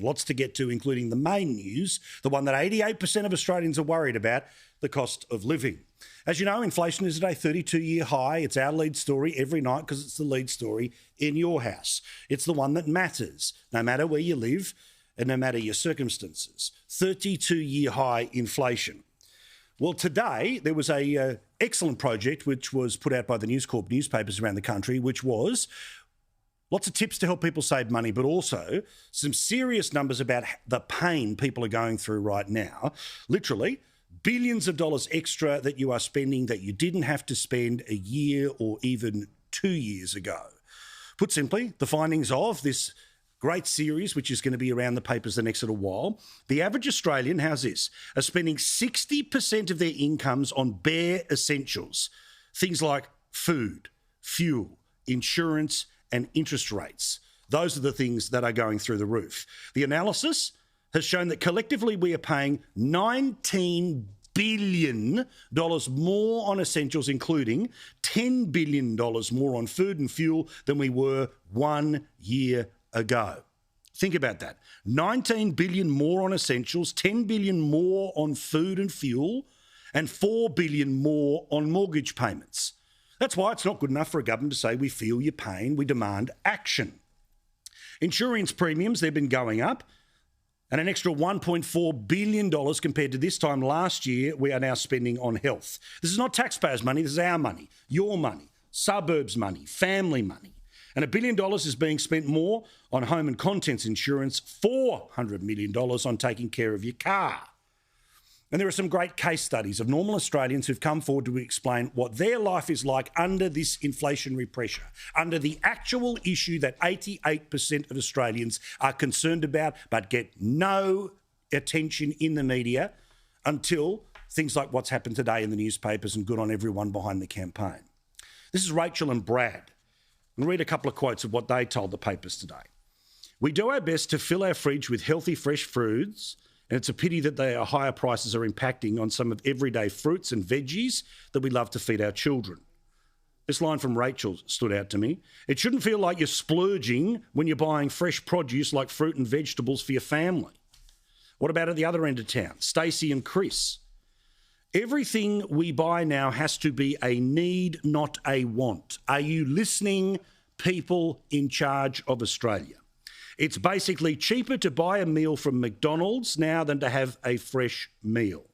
Lots to get to, including the main news, the one that 88% of Australians are worried about, the cost of living. As you know, inflation is at a 32-year high. It's our lead story every night because it's the lead story in your house. It's the one that matters, no matter where you live and no matter your circumstances. 32-year high inflation. Well, today there was a excellent project which was put out by the News Corp newspapers around the country, which was lots of tips to help people save money, but also some serious numbers about the pain people are going through right now. Literally, billions of dollars extra that you are spending that you didn't have to spend a year or even 2 years ago. Put simply, the findings of this great series, which is going to be around the papers the next little while, the average Australian, how's this, are spending 60% of their incomes on bare essentials, things like food, fuel, insurance, and interest rates. Those are the things that are going through the roof. The analysis has shown that collectively we are paying $19 billion more on essentials, including $10 billion more on food and fuel than we were 1 year ago. Think about that. $19 billion more on essentials, $10 billion more on food and fuel, and $4 billion more on mortgage payments. That's why it's not good enough for a government to say we feel your pain, we demand action. Insurance premiums, they've been going up, and an extra $1.4 billion compared to this time last year we are now spending on health. This is not taxpayers' money, this is our money, your money, suburbs money, family money. And $1 billion is being spent more on home and contents insurance, $400 million on taking care of your car. And there are some great case studies of normal Australians who've come forward to explain what their life is like under this inflationary pressure, under the actual issue that 88% of Australians are concerned about but get no attention in the media until things like what's happened today in the newspapers, and good on everyone behind the campaign. This is Rachel and Brad. I'll read a couple of quotes of what they told the papers today. We do our best to fill our fridge with healthy, fresh foods, and it's a pity that their higher prices are impacting on some of everyday fruits and veggies that we love to feed our children. This line from Rachel stood out to me. It shouldn't feel like you're splurging when you're buying fresh produce like fruit and vegetables for your family. What about at the other end of town? Stacey and Chris. Everything we buy now has to be a need, not a want. Are you listening, people in charge of Australia? It's basically cheaper to buy a meal from McDonald's now than to have a fresh meal.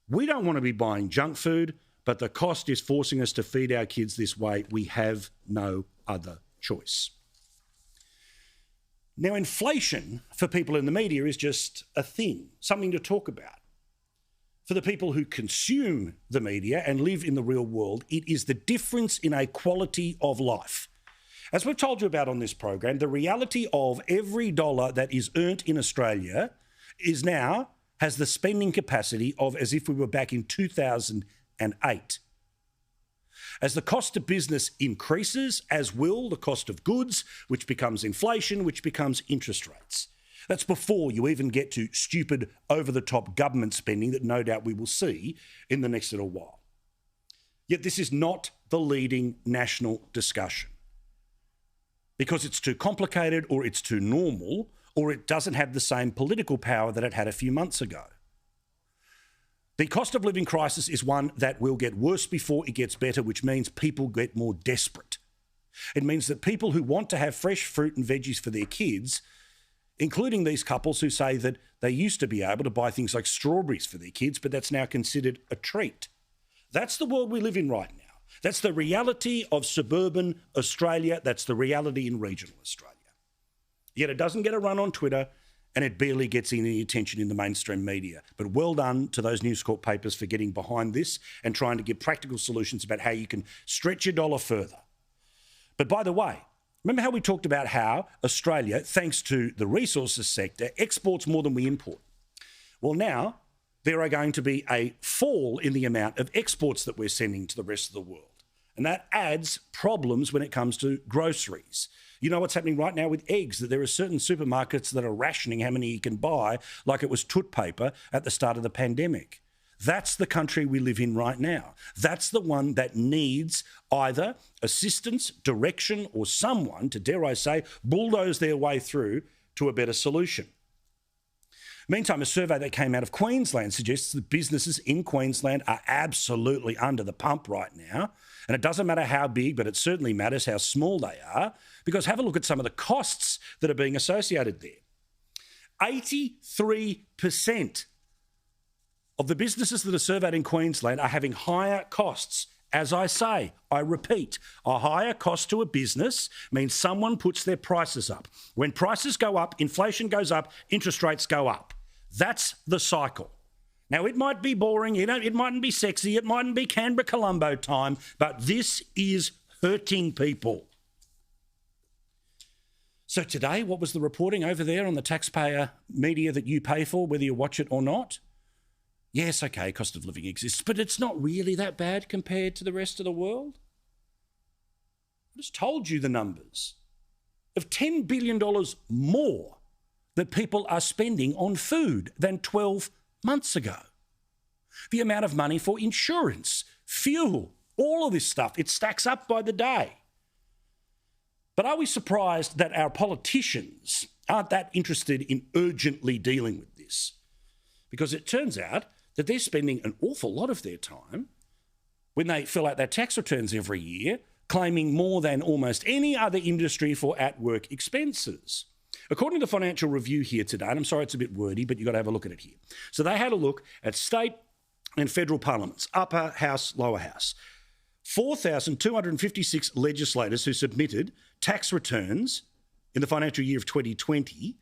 We don't want to be buying junk food, but the cost is forcing us to feed our kids this way. We have no other choice. Now, inflation for people in the media is just a thing, something to talk about. For the people who consume the media and live in the real world, it is the difference in a quality of life. As we've told you about on this program, the reality of every dollar that is earned in Australia has the spending capacity of as if we were back in 2008. As the cost of business increases, as will the cost of goods, which becomes inflation, which becomes interest rates. That's before you even get to stupid, over-the-top government spending that no doubt we will see in the next little while. Yet this is not the leading national discussion, because it's too complicated, or it's too normal, or it doesn't have the same political power that it had a few months ago. The cost of living crisis is one that will get worse before it gets better, which means people get more desperate. It means that people who want to have fresh fruit and veggies for their kids, including these couples who say that they used to be able to buy things like strawberries for their kids, but that's now considered a treat. That's the world we live in right now. That's the reality of suburban Australia. That's the reality in regional Australia. Yet it doesn't get a run on Twitter, and it barely gets any attention in the mainstream media. But well done to those News Corp papers for getting behind this and trying to give practical solutions about how you can stretch your dollar further. But by the way, remember how we talked about how Australia, thanks to the resources sector, exports more than we import? Well, now there are going to be a fall in the amount of exports that we're sending to the rest of the world. And that adds problems when it comes to groceries. You know what's happening right now with eggs, that there are certain supermarkets that are rationing how many you can buy, like it was toilet paper at the start of the pandemic. That's the country we live in right now. That's the one that needs either assistance, direction, or someone to, dare I say, bulldoze their way through to a better solution. Meantime, a survey that came out of Queensland suggests that businesses in Queensland are absolutely under the pump right now. And it doesn't matter how big, but it certainly matters how small they are, because have a look at some of the costs that are being associated there. 83% of the businesses that are surveyed in Queensland are having higher costs. As I say, I repeat, a higher cost to a business means someone puts their prices up. When prices go up, inflation goes up, interest rates go up. That's the cycle. Now, it might be boring, it mightn't be sexy, it mightn't be Canberra Columbo time, but this is hurting people. So today, what was the reporting over there on the taxpayer media that you pay for, whether you watch it or not? Yes, okay, cost of living exists, but it's not really that bad compared to the rest of the world. I just told you the numbers of $10 billion more that people are spending on food than 12 months ago. The amount of money for insurance, fuel, all of this stuff, it stacks up by the day. But are we surprised that our politicians aren't that interested in urgently dealing with this? Because it turns out that they're spending an awful lot of their time when they fill out their tax returns every year, claiming more than almost any other industry for at-work expenses. According to the Financial Review here today, and I'm sorry it's a bit wordy, but you've got to have a look at it here. So they had a look at state and federal parliaments, upper house, lower house. 4,256 legislators who submitted tax returns in the financial year of 2020,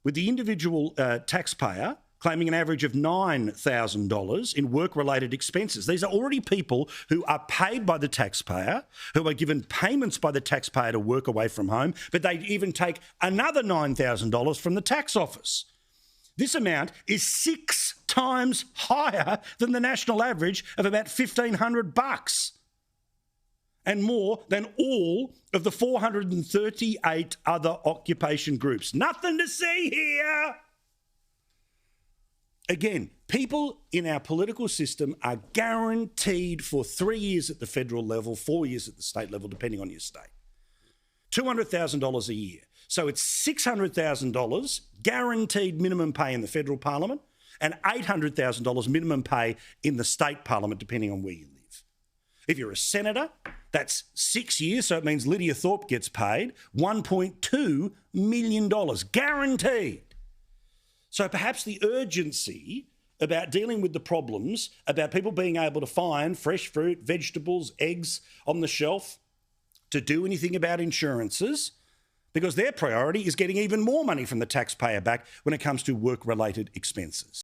with the individual taxpayer claiming an average of $9,000 in work-related expenses. These are already people who are paid by the taxpayer, who are given payments by the taxpayer to work away from home, but they even take another $9,000 from the tax office. This amount is 6 times higher than the national average of about $1,500, and more than all of the 438 other occupation groups. Nothing to see here. Again, people in our political system are guaranteed for 3 years at the federal level, 4 years at the state level, depending on your state, $200,000 a year. So it's $600,000 guaranteed minimum pay in the federal parliament and $800,000 minimum pay in the state parliament, depending on where you live. If you're a senator, that's 6 years, so it means Lydia Thorpe gets paid $1.2 million, guaranteed. So perhaps the urgency about dealing with the problems, about people being able to find fresh fruit, vegetables, eggs on the shelf, to do anything about insurances, because their priority is getting even more money from the taxpayer back when it comes to work-related expenses.